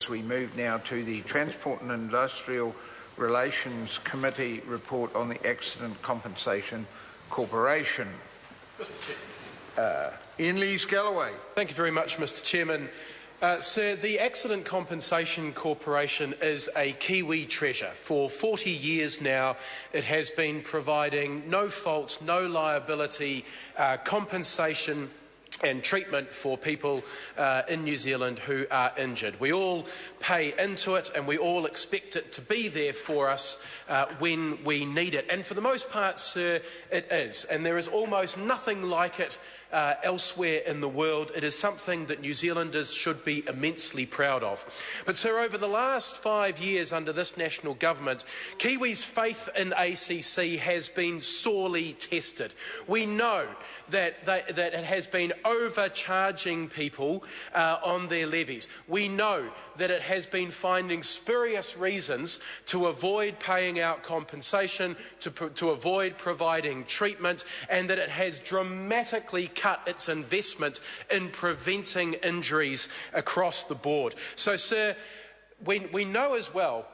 We move now to the Transport and Industrial Relations Committee report on the Accident Compensation Corporation. Mr. Chairman. Ian Lees-Galloway. Thank you very much, Mr. Chairman. Sir, the Accident Compensation Corporation is a Kiwi treasure. For 40 years now, it has been providing no fault, no liability compensation and treatment for people in New Zealand who are injured. We all pay into it and we all expect it to be there for us when we need it. And for the most part, sir, it is. And there is almost nothing like it elsewhere in the world. It is something that New Zealanders should be immensely proud of. But sir, over the last 5 years under this national government, Kiwis' faith in ACC has been sorely tested. We know that it has been overcharging people on their levies. We know that it has been finding spurious reasons to avoid paying out compensation, to avoid providing treatment, and that it has dramatically cut its investment in preventing injuries across the board. So, sir, we know as well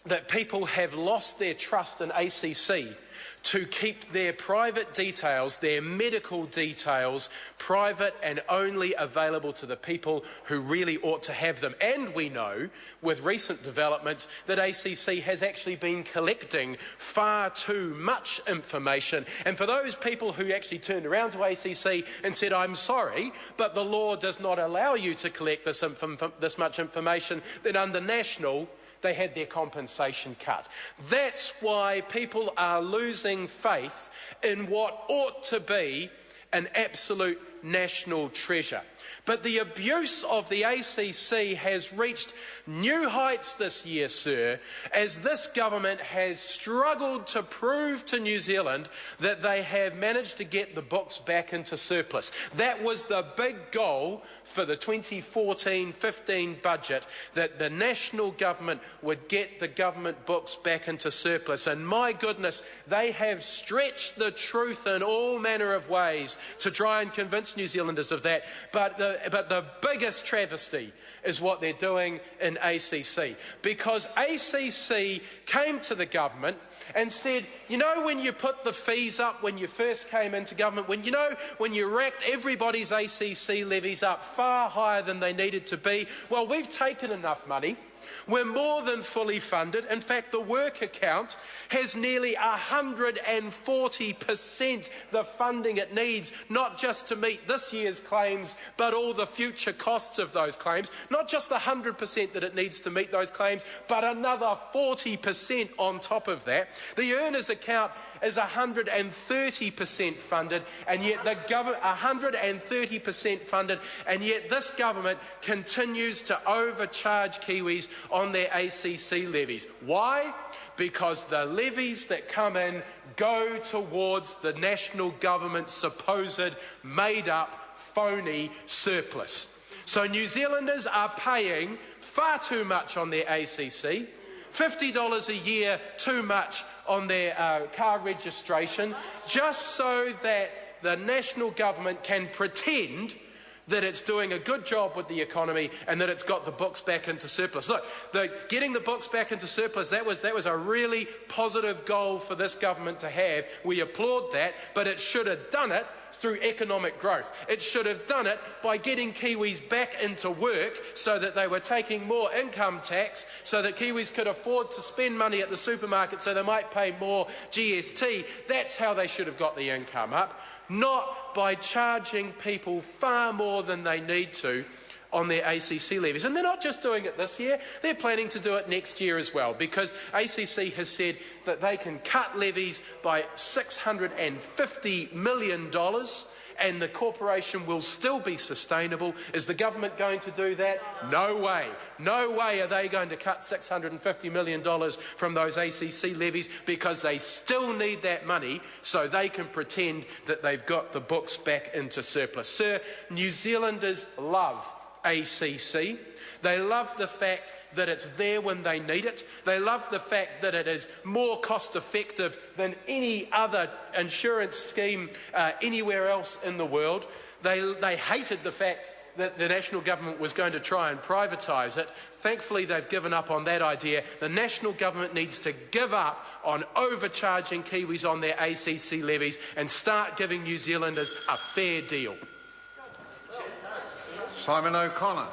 that people have lost their trust in ACC to keep their private details, their medical details, private and only available to the people who really ought to have them. And we know, with recent developments, that ACC has actually been collecting far too much information. And for those people who actually turned around to ACC and said, "I'm sorry, but the law does not allow you to collect this much information," then under national, they had their compensation cut. That's why people are losing faith in what ought to be an absolute national treasure. But the abuse of the ACC has reached new heights this year, sir, as this government has struggled to prove to New Zealand that they have managed to get the books back into surplus. That was the big goal for the 2014-15 budget, that the national government would get the government books back into surplus. And my goodness, they have stretched the truth in all manner of ways to try and convince New Zealanders of that. But the biggest travesty is what they're doing in ACC, because ACC came to the government and said, you know, when you put the fees up when you first came into government, when you racked everybody's ACC levies up far higher than they needed to be, well, we've taken enough money. We're more than fully funded. In fact, the work account has nearly 140% the funding it needs, not just to meet this year's claims, but all the future costs of those claims. Not just the 100% that it needs to meet those claims, but another 40% on top of that. The earners account is 130% funded, and yet the government 130% funded, and yet this government continues to overcharge Kiwis on their ACC levies. Why? Because the levies that come in go towards the national government's supposed made-up, phony surplus. So New Zealanders are paying far too much on their ACC, $50 a year too much on their car registration, just so that the national government can pretend that it's doing a good job with the economy and that it's got the books back into surplus. Look, getting the books back into surplus, that was a really positive goal for this government to have. We applaud that, but it should have done it through economic growth. It should have done it by getting Kiwis back into work so that they were taking more income tax, so that Kiwis could afford to spend money at the supermarket so they might pay more GST. That's how they should have got the income up, not by charging people far more than they need to on their ACC levies. And they're not just doing it this year, they're planning to do it next year as well, because ACC has said that they can cut levies by $650 million and the corporation will still be sustainable. Is the government going to do that? No way. No way are they going to cut $650 million from those ACC levies, because they still need that money so they can pretend that they've got the books back into surplus. Sir, New Zealanders love ACC. They love the fact that it's there when they need it. They love the fact that it is more cost effective than any other insurance scheme anywhere else in the world. They hated the fact that the national government was going to try and privatise it. Thankfully, they've given up on that idea. The national government needs to give up on overcharging Kiwis on their ACC levies and start giving New Zealanders a fair deal. Simon O'Connor.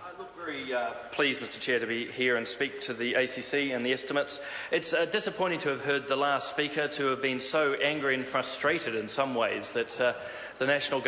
I look very pleased, Mr Chair, to be here and speak to the ACC and the estimates. It's disappointing to have heard the last speaker to have been so angry and frustrated in some ways that the national